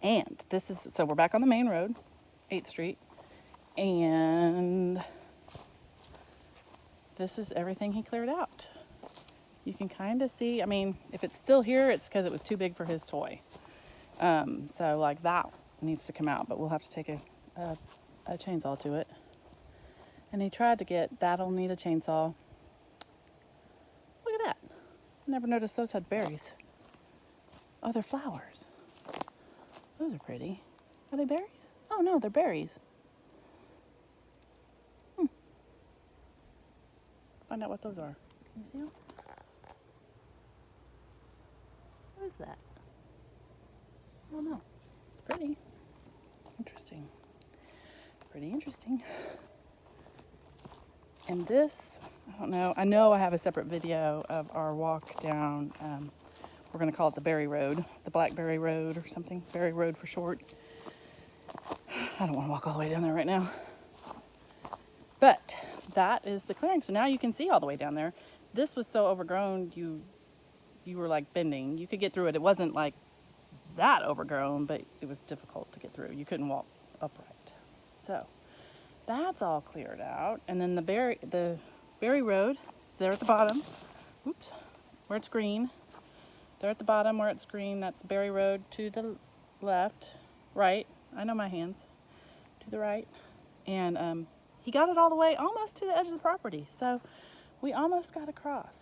And this is, so we're back on the main road, 8th Street, and this is everything he cleared out. You can kind of see, I mean, if it's still here, it's because it was too big for his toy. So like that needs to come out, but we'll have to take a chainsaw to it. And he tried to get, that'll need a chainsaw. Look at that. Never noticed those had berries. Oh, they're flowers. Those are pretty. Are they berries? Oh no, they're berries. Find out what those are. Can you see them? What is that? I don't know. It's pretty. Interesting. Pretty interesting. And this, I don't know. I know I have a separate video of our walk down, we're going to call it the Berry Road, the Blackberry Road or something. Berry Road for short. I don't want to walk all the way down there right now. But that is the clearing. So now you can see all the way down there. This was so overgrown, you were like bending. You could get through it. It wasn't like that overgrown, but it was difficult to get through. You couldn't walk upright. So that's all cleared out. And then the Berry Road is there at the bottom. Oops, where it's green. There at the bottom where it's green, that's Berry Road to the left, right. I know my hands. To the right. And he got it all the way almost to the edge of the property. So we almost got across.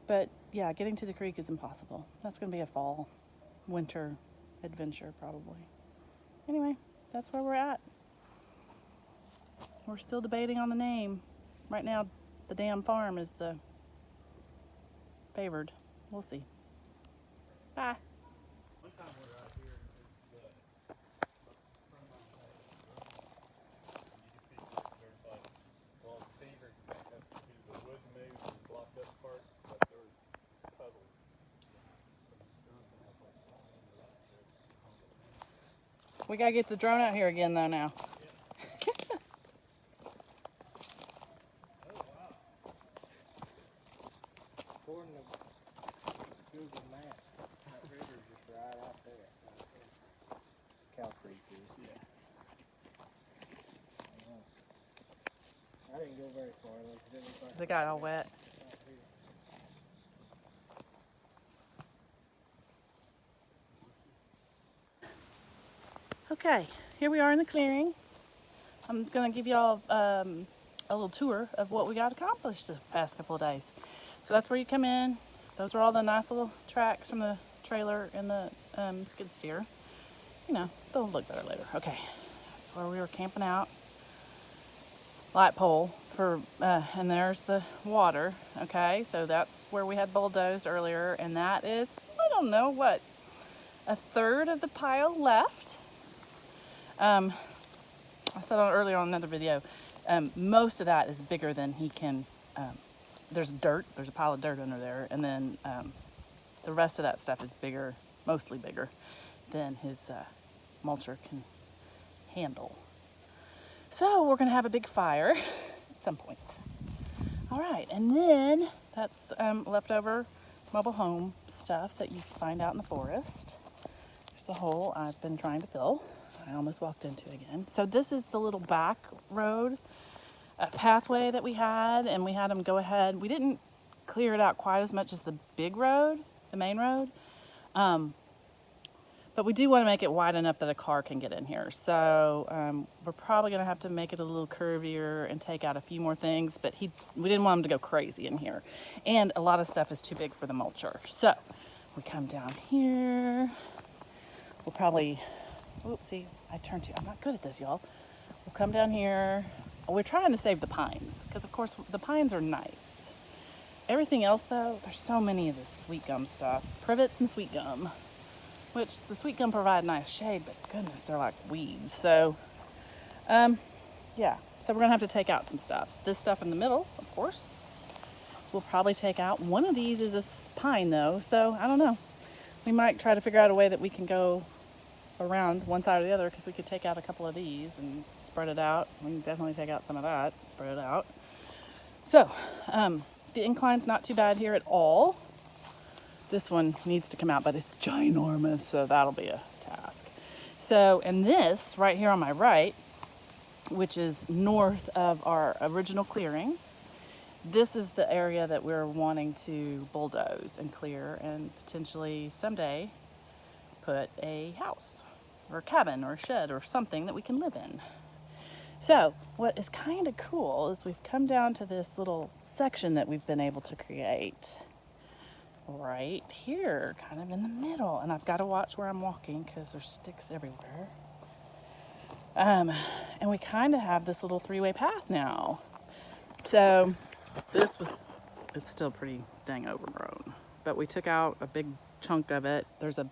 But yeah, getting to the creek is impossible. That's going to be a fall, winter adventure probably. Anyway, that's where we're at. We're still debating on the name. Right now, the damn farm is the favored. We'll see. Bye. We gotta get the drone out here again though now. According to Google Maps, that river's just right out there. Cow Creek is. Yeah. I didn't go very far though. It got all wet. Okay, here we are in the clearing. I'm gonna give y'all a little tour of what we got accomplished this past couple of days. So that's where you come in. Those are all the nice little tracks from the trailer and the skid steer. You know, they'll look better later. Okay, that's where we were camping out. Light pole for, and there's the water. Okay, so that's where we had bulldozed earlier, and that is, I don't know what, a third of the pile left. I said earlier on another video, most of that is bigger than he can, there's a pile of dirt under there, and then the rest of that stuff is bigger, mostly bigger than his mulcher can handle. So we're gonna have a big fire at some point. All right, and then that's leftover mobile home stuff that you find out in the forest. There's the hole I've been trying to fill. I almost walked into it again. So this is the little back road, a pathway that we had, and we had them go ahead. We didn't clear it out quite as much as the big road, the main road, but we do want to make it wide enough that a car can get in here. So we're probably going to have to make it a little curvier and take out a few more things, but we didn't want him to go crazy in here. And a lot of stuff is too big for the mulcher. So we come down here. We'll probably, oopsie, I turned to, I'm not good at this, y'all. We'll come down here. We're trying to save the pines, because of course the pines are nice. Everything else though, there's so many of this sweet gum stuff. Privets and sweet gum, which the sweet gum provide nice shade, but goodness, they're like weeds. So, yeah, so we're gonna have to take out some stuff. This stuff in the middle, of course, we'll probably take out. One of these is a pine though, so I don't know. We might try to figure out a way that we can go around one side or the other, because we could take out a couple of these and spread it out. We can definitely take out some of that, spread it out. So, the incline's not too bad here at all. This one needs to come out, but it's ginormous, so that'll be a task. So, and this right here on my right, which is north of our original clearing, this is the area that we're wanting to bulldoze and clear and potentially someday put a house or a cabin or a shed or something that we can live in. So what is kind of cool is we've come down to this little section that we've been able to create right here, kind of in the middle. And I've got to watch where I'm walking because there's sticks everywhere. And we kind of have this little three-way path now. So it's still pretty dang overgrown, but we took out a big chunk of it. There's a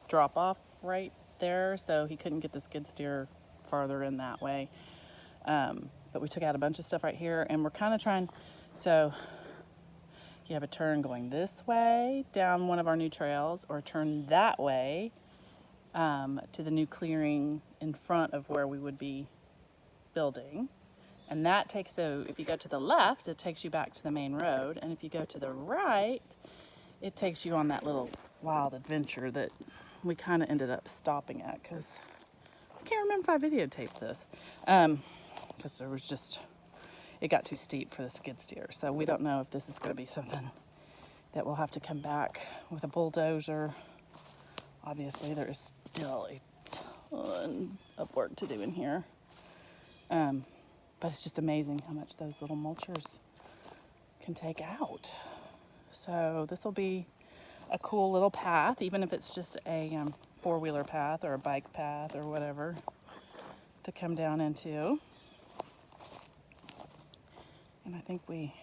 drop off right there, so he couldn't get the skid steer farther in that way. But we took out a bunch of stuff right here, and we're kind of trying, so you have a turn going this way down one of our new trails, or a turn that way to the new clearing in front of where we would be building. And that takes, so if you go to the left, it takes you back to the main road. And if you go to the right, it takes you on that little wild adventure that we kind of ended up stopping at because I can't remember if I videotaped this. Because there was just, it got too steep for the skid steer. So we don't know if this is going to be something that we'll have to come back with a bulldozer. Obviously, there is still a ton of work to do in here. But it's just amazing how much those little mulchers can take out. So this will be a cool little path, even if it's just a four-wheeler path or a bike path or whatever to come down into. And I think we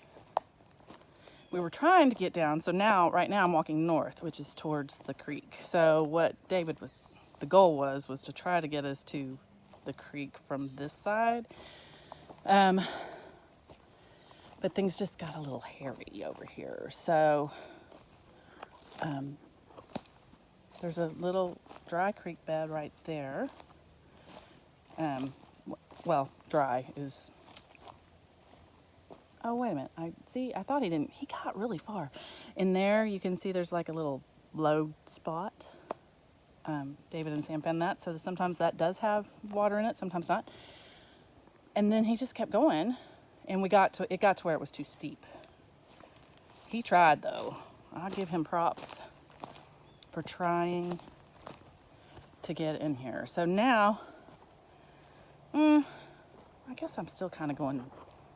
were trying to get down. So now, right now I'm walking north, which is towards the creek. So what the goal was to try to get us to the creek from this side. But things just got a little hairy over here. So there's a little dry creek bed right there. Well, dry is, oh, wait a minute. I thought he got really far. In there, you can see there's like a little low spot. David and Sam found that. So sometimes that does have water in it, sometimes not. And then he just kept going, and it got to where it was too steep. He tried, though. I'll give him props for trying to get in here. So now, I guess I'm still kind of going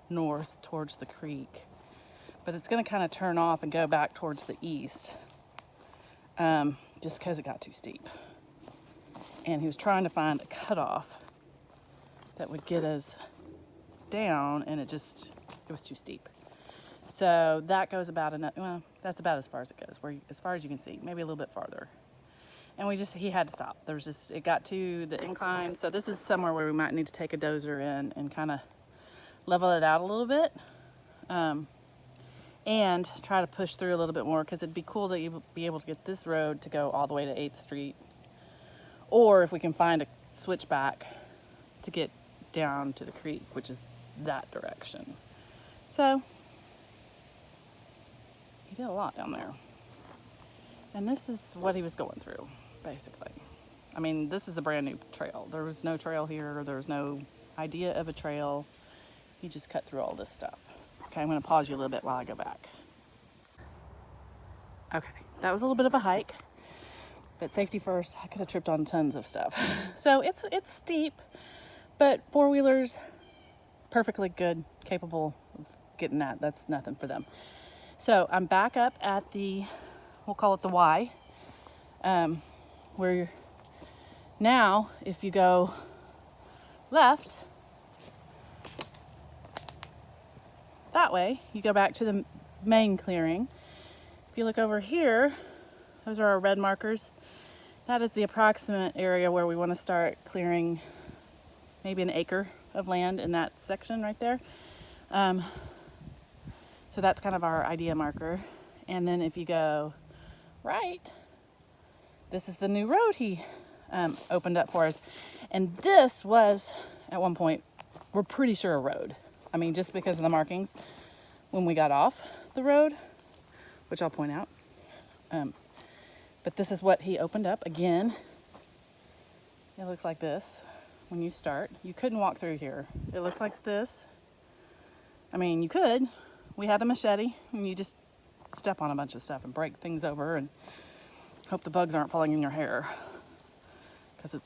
north towards the creek, but it's going to kind of turn off and go back towards the east, just because it got too steep. And he was trying to find a cutoff that would get us down, and it was too steep. So that goes about well, that's about as far as it goes, as far as you can see, maybe a little bit farther. And he had to stop. It got to the incline. So this is somewhere where we might need to take a dozer in and kind of level it out a little bit, and try to push through a little bit more, because it'd be cool to be able to get this road to go all the way to 8th Street, or if we can find a switchback to get down to the creek, which is that direction. So he did a lot down there, and this is what he was going through, basically. I mean, this is a brand new trail. There was no trail here. There was no idea of a trail. He just cut through all this stuff. Okay, I'm going to pause you a little bit while I go back. Okay, that was a little bit of a hike, but safety first. I could have tripped on tons of stuff. So it's steep, but four-wheelers, perfectly good, capable of getting that. That's nothing for them. So I'm back up at we'll call it the Y, where now, if you go left, that way, you go back to the main clearing. If you look over here, those are our red markers. That is the approximate area where we want to start clearing maybe an acre of land in that section right there. So that's kind of our idea marker. And then if you go right, this is the new road he opened up for us. And this was, at one point, we're pretty sure a road. I mean, just because of the markings when we got off the road, which I'll point out. But this is what he opened up. Again, it looks like this when you start. You couldn't walk through here. It looks like this. I mean, you could. We had a machete, and you just step on a bunch of stuff and break things over and hope the bugs aren't falling in your hair, because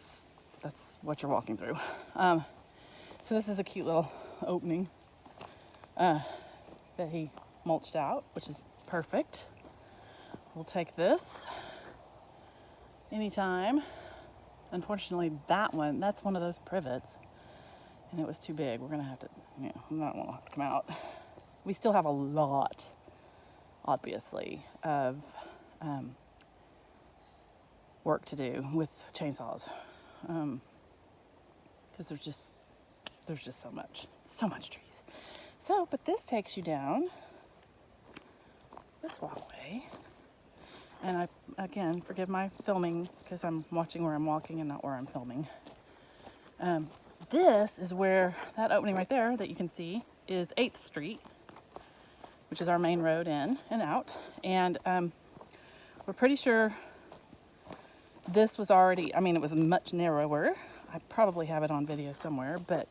that's what you're walking through. So this is a cute little opening that he mulched out, which is perfect. We'll take this anytime. Unfortunately, that's one of those privets, and it was too big. We're gonna have to, that one will have to come out. We still have a lot, obviously, of work to do with chainsaws, because there's just so much trees. So, but this takes you down this walkway. And again, forgive my filming, because I'm watching where I'm walking and not where I'm filming. This is where, that opening right there that you can see is 8th Street, which is our main road in and out. And we're pretty sure this was already, it was much narrower. I probably have it on video somewhere, but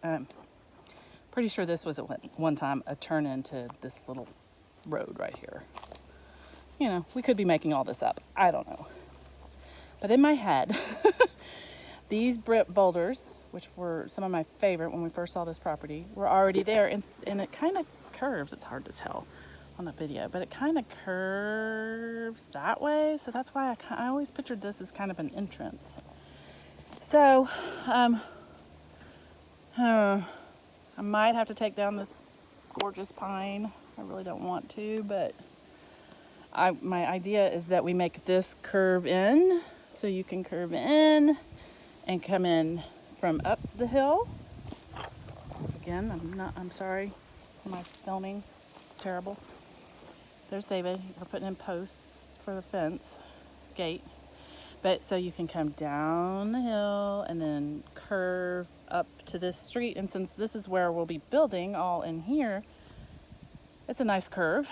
pretty sure this was at one time a turn into this little road right here. We could be making all this up. I don't know. But in my head, these brick boulders, which were some of my favorite when we first saw this property, were already there. And it kind of curves. It's hard to tell on the video, but it kind of curves that way. So that's why I always pictured this as kind of an entrance. So, I might have to take down this gorgeous pine. I really don't want to, but my idea is that we make this curve in, so you can curve in and come in from up the hill. Again, I'm sorry for my filming. It's terrible. There's David. We're putting in posts for the fence gate. But so you can come down the hill and then curve up to this street. And since this is where we'll be building all in here, it's a nice curve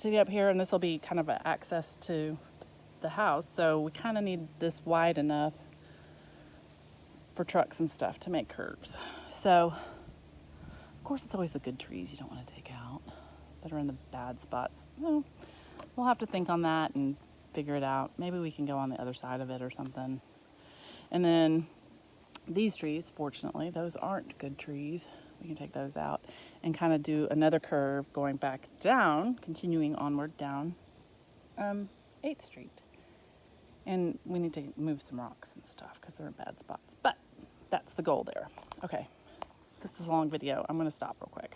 to get up here, and this will be kind of an access to the house. So we kind of need this wide enough for trucks and stuff to make curves. So, of course, it's always the good trees you don't want to take out that are in the bad spots. Well, we'll have to think on that and figure it out. Maybe we can go on the other side of it or something. And then these trees, fortunately, those aren't good trees. We can take those out and kind of do another curve going back down, continuing onward down 8th Street. And we need to move some rocks and stuff because they're in bad spots. But that's the goal there. Okay, this is a long video. I'm going to stop real quick.